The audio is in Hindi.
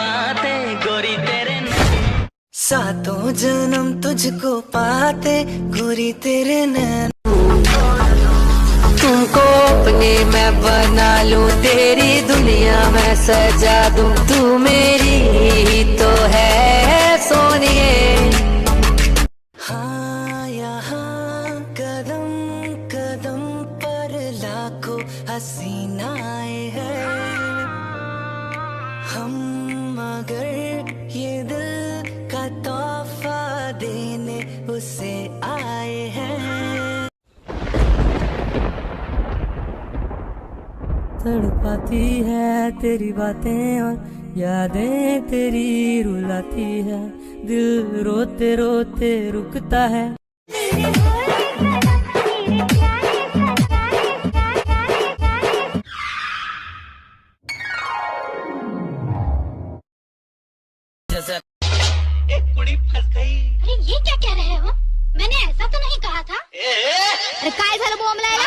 बातें गोरी तेरे सातों जन्म तुझको पाते गोरी तेरे नैन। तुमको अपने मैं बना लूं, तेरी दुनिया में सजा दूं, तू मेरी ही तो है सोनिए। हाँ यहाँ कदम कदम पर लाखों हसीनाएं हैं, हम मगर ये दिल का तोहफा देने उसे आए हैं। तड़पाती है तेरी बातें और यादें तेरी रुलाती है, दिल रोते रोते रुकता है। एक कुड़ी फंस गई। अरे ये क्या कह रहे हो? मैंने ऐसा तो नहीं कहा था। अरे काय झालं बोंबलायला?